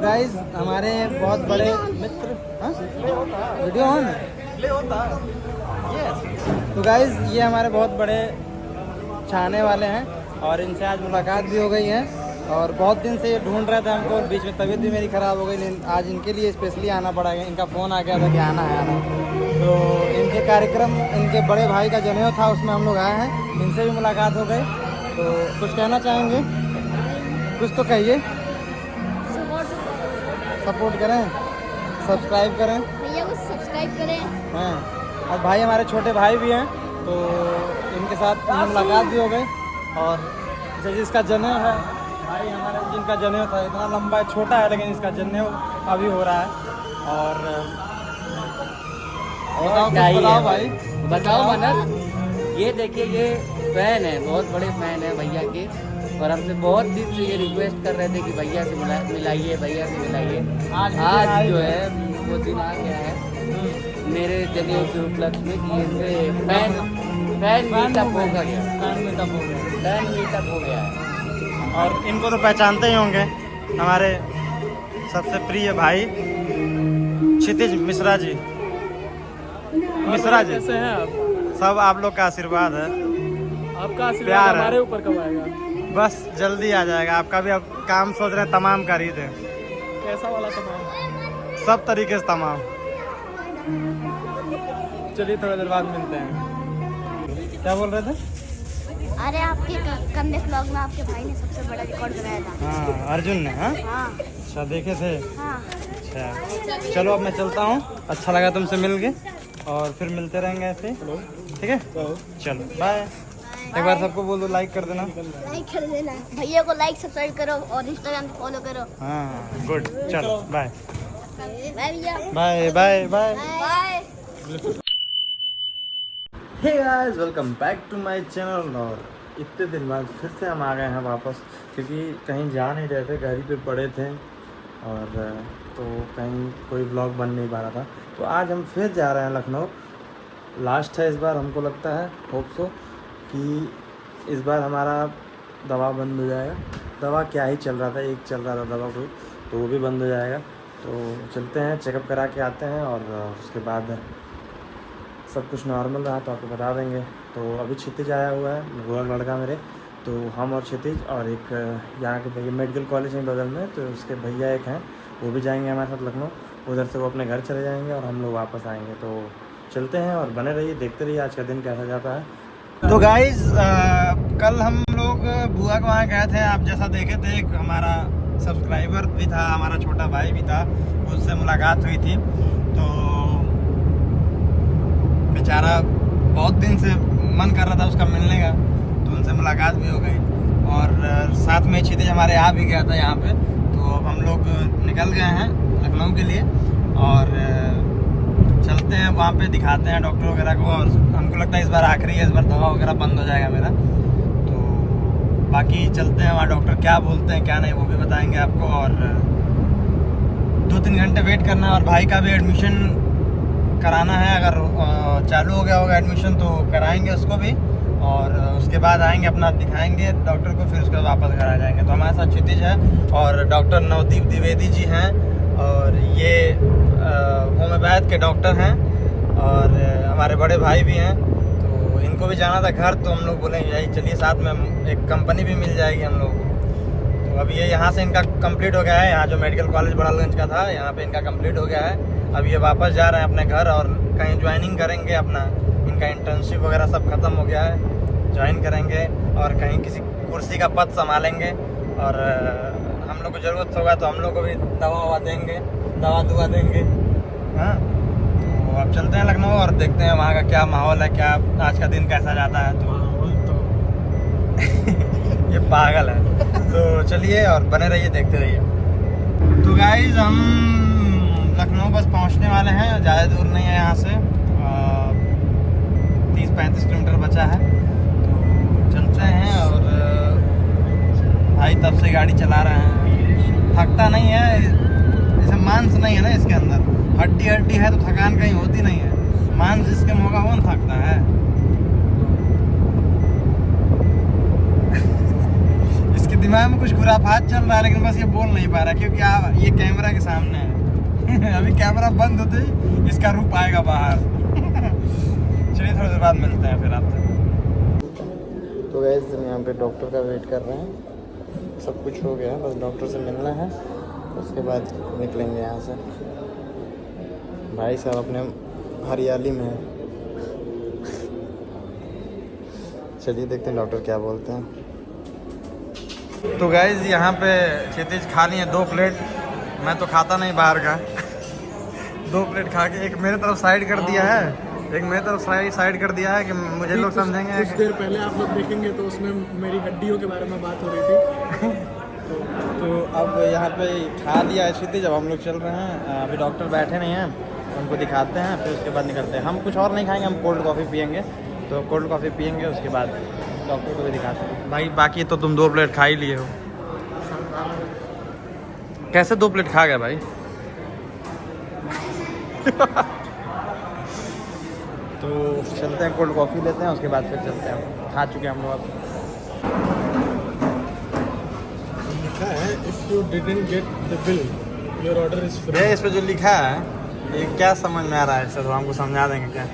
Guys हमारे बहुत बड़े मित्र वीडियो ऑन है। तो गाइस ये हमारे बहुत बड़े चाहने वाले हैं और इनसे आज मुलाकात भी हो गई है और बहुत दिन से ये ढूंढ रहे थे हमको और बीच में तबीयत भी मेरी ख़राब हो गई, लेकिन आज इनके लिए स्पेशली आना पड़ा। इनका फ़ोन आ गया था कि आना है आना। तो इनके कार्यक्रम, इनके बड़े भाई का जनेऊ था, उसमें हम लोग आए हैं। इनसे भी मुलाकात हो गई। तो कुछ कहना चाहेंगे? कुछ तो कहिए। सपोर्ट करें, सब्सक्राइब करें, भैया को सब्सक्राइब करें। हाँ। और भाई हमारे छोटे भाई भी हैं, तो इनके साथ मुलाकात भी हो गई। और जिसका जनेऊ है, भाई हमारे जिनका जनेऊ था, इतना लंबा छोटा है लेकिन इसका जनेऊ अभी हो रहा है। और बताओ भाई, बताओ मनस। ये देखिए, ये फैन है, बहुत बड़े फैन है भैया के, और हमसे बहुत दिन से ये रिक्वेस्ट कर रहे थे कि भैया से मिलाइए, भैया से मिलाइए। आज जो है वो दिन आ गया है मेरे जनेऊ के उपलक्ष्य में कि ये फैन मीटअप हो गया, फैन मीटअप हो गया है। और इनको तो पहचानते ही होंगे, हमारे सबसे प्रिय भाई क्षितिज मिश्रा जी। मिश्रा जी कैसे हैं आप? सब आप लोग का आशीर्वाद है, आपका आशीर्वाद प्यार है। हमारे ऊपर कब आएगा? बस जल्दी आ जाएगा। आपका भी अब काम सोच रहे हैं तमाम कर ही दें, कैसा वाला तमाम? सब तरीके से तमाम। चलिए थोड़ा देर बाद मिलते हैं। क्या बोल रहे थे? अरे आपके कंधे व्लॉग में आपके भाई ने सबसे बड़ा रिकॉर्ड बनाया था। हाँ, अर्जुन ने। हाँ हाँ अच्छा, देखे थे। हाँ। अच्छा चलो, अब मैं चलता हूँ। अच्छा लगा तुमसे मिल के, और फिर मिलते रहेंगे ऐसे। ठीक है, चलो बाय। एक बार सबको बोल दो, लाइक कर देना। लाइक कर देना, भैया को लाइक सब्सक्राइब करो और इंस्टाग्राम पे फॉलो करो। हाँ गुड, चलो बाय बाय भैया। Bye bye bye. Bye. Hey guys, welcome back to my channel. और इतने दिन बाद फिर से हम आ गए हैं वापस, क्योंकि कहीं जा नहीं रहे थे, घर ही पे पड़े थे, और तो कहीं कोई व्लॉग बन नहीं पा रहा था। तो आज हम फिर जा रहे हैं लखनऊ। लास्ट है इस बार, हमको लगता है, होप सो कि इस बार हमारा दवा बंद हो जाएगा। दवा क्या ही चल रहा था, एक चल रहा था दवा कोई, तो वो भी बंद हो जाएगा। तो चलते हैं, चेकअप करा के आते हैं, और उसके बाद सब कुछ नॉर्मल रहा तो आपको बता देंगे। तो अभी क्षितिज आया हुआ है, गोरा लड़का मेरे। तो हम और क्षितिज और एक यहाँ के भैया, मेडिकल कॉलेज में बगल में, तो उसके भैया एक हैं, वो भी जाएंगे हमारे साथ लखनऊ। उधर से वो अपने घर चले जाएंगे और हम लोग वापस आएंगे। तो चलते हैं और बने रहिए, देखते रहिए आज का दिन कैसा जाता है। तो गाइज़, कल हम लोग बुआ के वहाँ गए थे, आप जैसा देखे थे। एक हमारा सब्सक्राइबर भी था, हमारा छोटा भाई भी था, उससे मुलाकात हुई थी। तो बेचारा बहुत दिन से मन कर रहा था उसका मिलने का, तो उनसे मुलाकात भी हो गई। और साथ में क्षितिज हमारे आ भी गया था यहाँ पे। तो अब हम लोग निकल गए हैं लखनऊ के लिए, और चलते हैं वहाँ पे, दिखाते हैं डॉक्टर वगैरह को। और हमको लगता है इस बार आखिरी है, इस बार दवा वगैरह बंद हो जाएगा मेरा। तो बाकी चलते हैं, वहाँ डॉक्टर क्या बोलते हैं क्या नहीं वो भी बताएंगे आपको। और 2-3 घंटे वेट करना है, और भाई का भी एडमिशन कराना है। अगर चालू हो गया होगा एडमिशन तो कराएंगे उसको भी, और उसके बाद आएंगे, अपना दिखाएंगे डॉक्टर को, फिर उसके बाद वापस घर आ जाएंगे। तो हमारे साथ क्षितिज है और डॉक्टर नवदीप द्विवेदी जी हैं, और ये होम्योपैथ के डॉक्टर हैं, और हमारे बड़े भाई भी हैं। तो इनको भी जाना था घर, तो हम लोग बोले यही चलिए, साथ में एक कंपनी भी मिल जाएगी हम लोग को। तो अब ये यहाँ से इनका कंप्लीट हो गया है, यहाँ जो मेडिकल कॉलेज बड़ालगंज का था, यहाँ पे इनका कंप्लीट हो गया है। अब ये वापस जा रहे हैं अपने घर, और कहीं ज्वाइनिंग करेंगे अपना। इनका इंटर्नशिप वगैरह सब खत्म हो गया है, ज्वाइन करेंगे और कहीं किसी कुर्सी का पद संभालेंगे। और हम लोग को ज़रूरत होगा तो हम लोग को भी दवा ववा देंगे, दवा दुआ देंगे। हाँ, तो अब चलते हैं लखनऊ और देखते हैं वहाँ का क्या माहौल है, क्या आज का दिन कैसा जाता है। तो ये पागल है। तो चलिए और बने रहिए, देखते रहिए। तो गाइज, हम लखनऊ बस पहुँचने वाले हैं, ज़्यादा दूर नहीं है यहाँ से, 30-35 किलोमीटर बचा है। तो चलते हैं, और भाई तब से गाड़ी चला रहे हैं, थकता नहीं है, जैसे मांस नहीं है ना इसके अंदर, हड्डी हड्डी है तो थकान कहीं होती नहीं है। मांस जिसके मुँह का वो न थकता है। इसकी दिमाग में कुछ खुराफात चल रहा है, लेकिन बस ये बोल नहीं पा रहा क्योंकि ये कैमरा के सामने है। अभी कैमरा बंद होते ही इसका रूप आएगा बाहर। चलिए थोड़ी देर बाद मिलते हैं फिर आपसे। तो गाइस हम यहाँ पे डॉक्टर का वेट कर रहे हैं, सब कुछ हो गया है, बस डॉक्टर से मिलना है, उसके बाद निकलेंगे यहाँ से। भाई साहब अपने हरियाली में है। चलिए देखते हैं डॉक्टर क्या बोलते हैं। तो गाइस यहाँ पे क्षितिज खा लिए 2 प्लेट, मैं तो खाता नहीं बाहर का। 2 प्लेट खा के एक मेरे तरफ साइड कर दिया है, एक मेरे तरफ साइड कर दिया है कि मुझे लोग समझेंगे। कुछ देर पहले आप लोग देखेंगे तो उसमें मेरी हड्डियों के बारे में बात हो रही थी। तो अब यहाँ पे खा लिया है क्षितिज, जब हम लोग चल रहे हैं। अभी डॉक्टर बैठे नहीं हैं, उनको दिखाते हैं, फिर उसके बाद निकलते हैं। हम कुछ और नहीं खाएंगे, हम कोल्ड कॉफ़ी पियेंगे। तो कोल्ड कॉफ़ी पियेंगे, उसके बाद डॉक्टर को भी दिखाते हैं। भाई बाकी तो तुम 2 प्लेट खा ही लिए हो। कैसे 2 प्लेट खा गए भाई? तो चलते हैं, कोल्ड कॉफ़ी लेते हैं, उसके बाद फिर चलते हैं। खा चुके हैं हम लोग अब। लिखा है if you didn't get the bill your order is free. ये इस पे जो लिखा है ये क्या समझ में आ रहा है? सर तो हमको समझा देंगे क्या?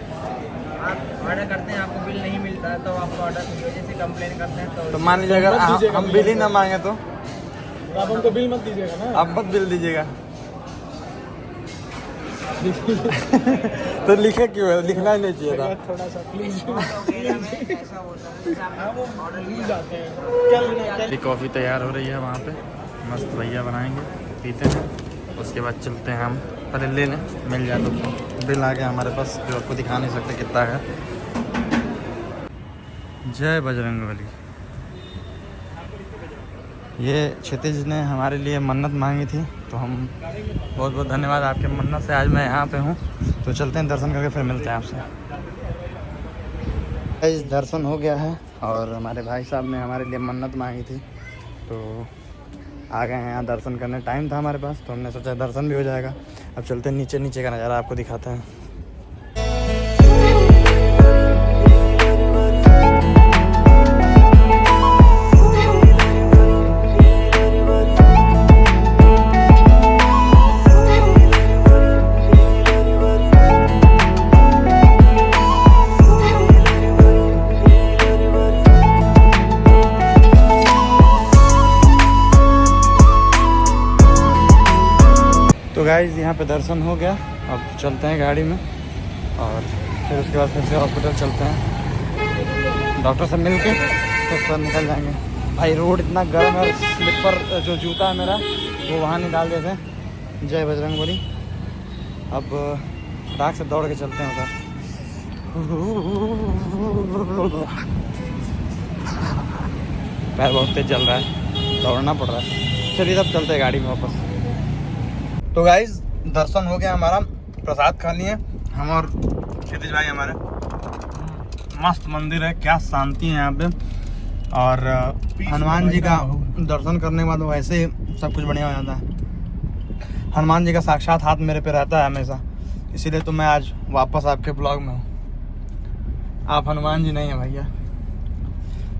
आप ऑर्डर करते हैं, आपको बिल नहीं मिलता है, तो आपका ऑर्डर की वजह से कंप्लेन करते हैं। तो मान लीजिए अगर हम बिल ही ना मांगे तो आप हमको बिल मत दीजिएगा ना। आप मत बिल दीजिएगा। तो लिखे क्यों है? लिखना ही नहीं चाहिए था। थोड़ा सा प्लीज ऐसा होता है, भूल जाते हैं क्या लेना क्या। कॉफ़ी तैयार हो रही है वहाँ पे, मस्त भैया बनाएंगे, पीते हैं, उसके बाद चलते हैं हम। पहले ले लें, मिल जाए तो। बिल आ गया हमारे पास, जो आपको दिखा नहीं सकते कितना है। जय बजरंगबली। ये क्षितिज ने हमारे लिए मन्नत मांगी थी, तो हम बहुत बहुत धन्यवाद आपके मन्नत से आज मैं यहाँ पे हूँ। तो चलते हैं, दर्शन करके फिर मिलते हैं आपसे। इस दर्शन हो गया है और हमारे भाई साहब ने हमारे लिए मन्नत मांगी थी, तो आ गए हैं यहाँ दर्शन करने। टाइम था हमारे पास, तो हमने सोचा दर्शन भी हो जाएगा। अब चलते हैं, नीचे का नज़ारा आपको दिखाते हैं। तो गाइस यहाँ पे दर्शन हो गया, अब चलते हैं गाड़ी में और फिर उसके बाद फिर से हॉस्पिटल चलते हैं। डॉक्टर से मिल के फिर उसके बाद निकल जाएंगे। भाई रोड इतना गर्म है, स्लीपर जो जूता है मेरा वो वहाँ नहीं डाल देते। जय बजरंगबली। अब फटाक से दौड़ के चलते हैं उधर। पैर बहुत तेज चल रहा है, दौड़ना पड़ रहा है। चलिए तब चलते हैं गाड़ी में वापस। तो गाइस दर्शन हो गया हमारा, प्रसाद खा लिए हम और क्षितिज भाई हमारे। मस्त मंदिर है, क्या शांति है यहाँ पे। और हनुमान जी का दर्शन करने के बाद वैसे ही सब कुछ बढ़िया हो जाता है। हनुमान जी का साक्षात हाथ मेरे पे रहता है हमेशा, इसीलिए तो मैं आज वापस आपके ब्लॉग में हूँ। आप हनुमान जी नहीं हैं भैया।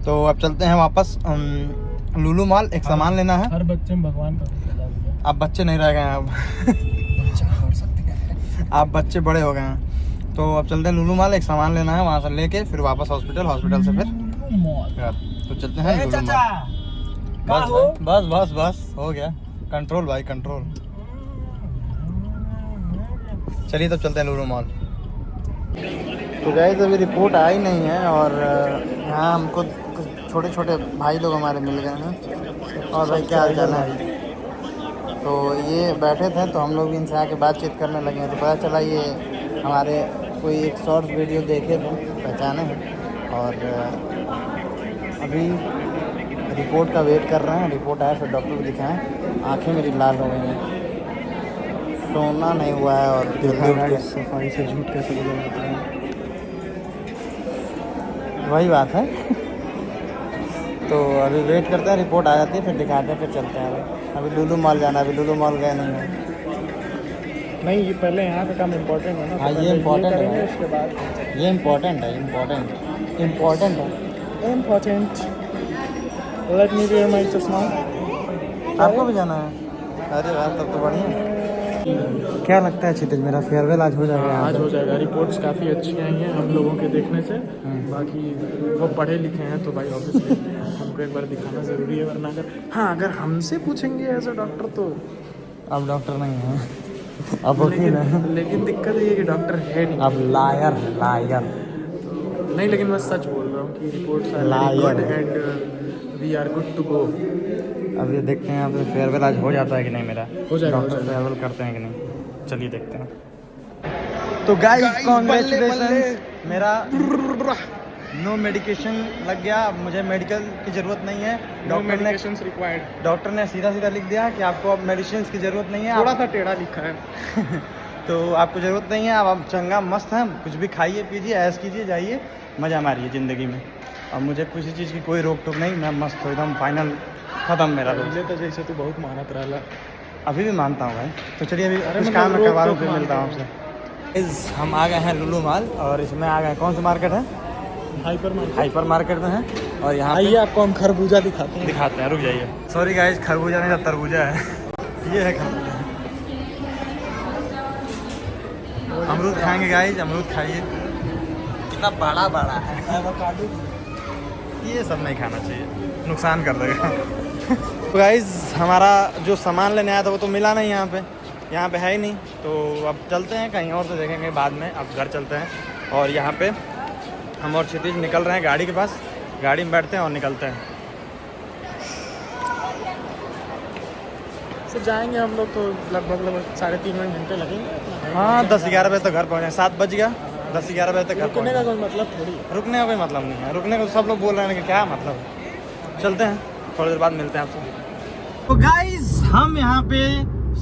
तो अब चलते हैं वापस लुलु मॉल, एक सामान लेना है। हर बच्चे में भगवान का रूप लगा दिया। आप बच्चे नहीं रह गए हैं अब। आप बच्चे बड़े हो गए हैं। तो अब चलते हैं लुलु मॉल, एक सामान लेना है, वहाँ से लेके फिर वापस हॉस्पिटल से फिर घर। तो चलते हैं लुलु मॉल। बस बस बस हो गया, कंट्रोल भाई कंट्रोल। चलिए तब चलते हैं लुलु मॉल। तो गाइस अभी रिपोर्ट आई नहीं है और यहाँ हमको कुछ छोटे छोटे भाई लोग हमारे मिल गए हैं। और भाई क्या हाल चाल है? तो ये बैठे थे तो हम लोग भी इनसे आके बातचीत करने लगे हैं। तो पता चला ये हमारे कोई एक शॉर्ट वीडियो देखे थे, पहचाने हैं। और अभी रिपोर्ट का वेट कर रहे हैं, रिपोर्ट आया फिर डॉक्टर को दिखाएं। आँखें मेरी लाल हो गई हैं, सोना नहीं हुआ है और सफाई से झूठ कैसे बोला जाता है। वही बात है। तो अभी वेट करते हैं, रिपोर्ट आ जाती है फिर दिखाते हैं, फिर चलते हैं। अभी लुलु मॉल जाना है, अभी लुलु मॉल गए नहीं हैं। नहीं, ये पहले यहाँ का काम इम्पोर्टेंट है ना। हाँ, तो ये पहले इम्पोर्टेंट करेंगे, है। उसके बाद ये इम्पोर्टेंट है, इम्पोर्टेंट है। Important. Let me wear my चश्मा. आपको भी जाना है? अरे वाह, तब तो बढ़िया। क्या लगता है क्षितिज, मेरा फेयरवेल आज हो जाएगा? आज हो जाएगा। रिपोर्ट्स काफ़ी अच्छी आई हैं हम लोगों के देखने से। बाकी वो पढ़े लिखे हैं तो भाई ऑब्वियसली हमको एक बार दिखाना ज़रूरी है, वरना अगर हमसे पूछेंगे एज अ डॉक्टर तो आप डॉक्टर नहीं हैं, आप वकील हैं। लेकिन दिक्कत ये है कि डॉक्टर है नहीं। आप लायर नहीं, लेकिन मैं सच बोल रहा हूँ कि reports are good and we are good to go. अब ये देखते हैं आपसे फेयरवेल आज हो जाता है कि नहीं मेरा। हो जाएगा, डॉक्टर फेयरवेल करते हैं कि नहीं, चलिए देखते हैं। तो गाइस कांग्रेचुलेशंस, मेरा नो मेडिकेशन लग गया। अब मुझे मेडिकल की ज़रूरत नहीं है। डॉक्टर ने सीधा लिख दिया कि आपको अब मेडिसिन की ज़रूरत नहीं है। थोड़ा सा टेढ़ा लिखा है। तो आपको ज़रूरत नहीं है, अब आप चंगा मस्त हैं, कुछ भी खाइए पीजिए, ऐश कीजिए, जाइए, मज़ा मारिए ज़िंदगी में। अब मुझे किसी चीज़ की कोई रोक टोक नहीं, मैं मस्त हूँ एकदम, फाइनल ख़त्म मेरा रोज। पहले तो जैसे तू बहुत मानत रहा, अभी भी मानता हूँ भाई। तो चलिए अभी कुछ मतलब काम रोक करवा लूँ, टोक फिर मिलता हूँ आपसे। हम आ गए हैं लुलु मॉल, और इसमें आ गए, कौन सा मार्केट है? हाइपर मार्केट में है। और यहाँ आइए आपको हम खरबूजा दिखाते हैं। रुक जाइए। सॉरी गाइस, खरबूजा नहीं था, तरबूजा है। ये है खरबूजा। अमरूद खाएंगे गाइस, अमरूद खाइए, कितना बड़ा है। ये सब नहीं खाना चाहिए, नुकसान कर देगा। तो गाइस हमारा जो सामान लेने आया था वो तो मिला नहीं यहाँ पे है ही नहीं। तो अब चलते हैं कहीं और से, देखेंगे बाद में। अब घर चलते हैं, और यहाँ पे हम और क्षितिज निकल रहे हैं गाड़ी के पास। गाड़ी में बैठते हैं और निकलते हैं। तो जाएंगे हम लोग तो लगभग 3.5 घंटे लगेंगे। हाँ, 10-11 बजे तक घर पहुँचे। 7 बज गया, 10-11 बजे तक घर रुकने का पहुँचे। कोई मतलब थोड़ी है। रुकने का कोई मतलब नहीं है, रुकने का तो सब लोग बोल रहे हैं कि क्या मतलब। चलते हैं, थोड़ी देर बाद मिलते हैं आपसे। तो गाइस हम यहाँ पे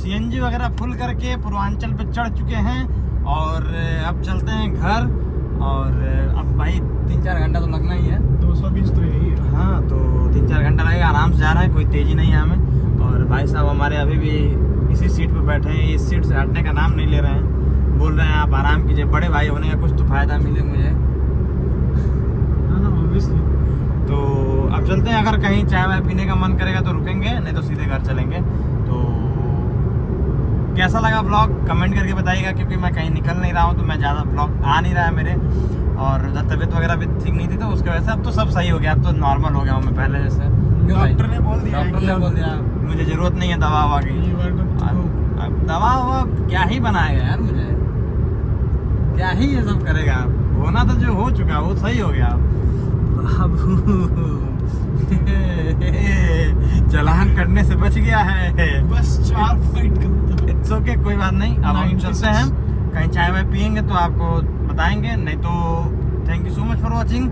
CNG वगैरह फुल करके पूर्वांचल पे चढ़ चुके हैं, और अब चलते हैं घर। और अब भाई 3-4 घंटा तो लगना ही है। 220 तो यही है। हाँ, तो 3-4 घंटा लगेगा। आराम से जा रहा है, कोई तेज़ी नहीं है हमें। और भाई साहब हमारे अभी भी इसी सीट पे बैठे हैं, इस सीट से हटने का नाम नहीं ले रहे हैं। बोल रहे हैं आप आराम कीजिए, बड़े भाई होने का कुछ तो फ़ायदा मिले मुझे। हाँ ऑब्वियसली। तो अब चलते हैं, अगर कहीं चाय वाय पीने का मन करेगा तो रुकेंगे, नहीं तो सीधे घर चलेंगे। तो कैसा लगा व्लॉग कमेंट करके बताइएगा, क्योंकि मैं कहीं निकल नहीं रहा हूँ, तो मैं ज़्यादा व्लॉग आ नहीं रहा है मेरे। और उधर तबीयत वगैरह भी ठीक नहीं थी, तो उसकी वजह से अब तो सब सही हो गया, अब तो नॉर्मल हो गया हूँ मैं पहले जैसे। डॉक्टर ने बोल दिया मुझे ज़रूरत नहीं है दवा ववा की। अब दवा ववा क्या ही बनाएगा यार, मुझे क्या ही ये सब करेगा। होना तो जो हो चुका वो सही हो गया। अब चालान करने से बच गया है, बस 4 फाइट करता। इट्स ओके, कोई बात नहीं। अब हम चलते हैं, कहीं चाय वाय पियेंगे तो आपको बताएंगे, नहीं तो thank you so much for watching.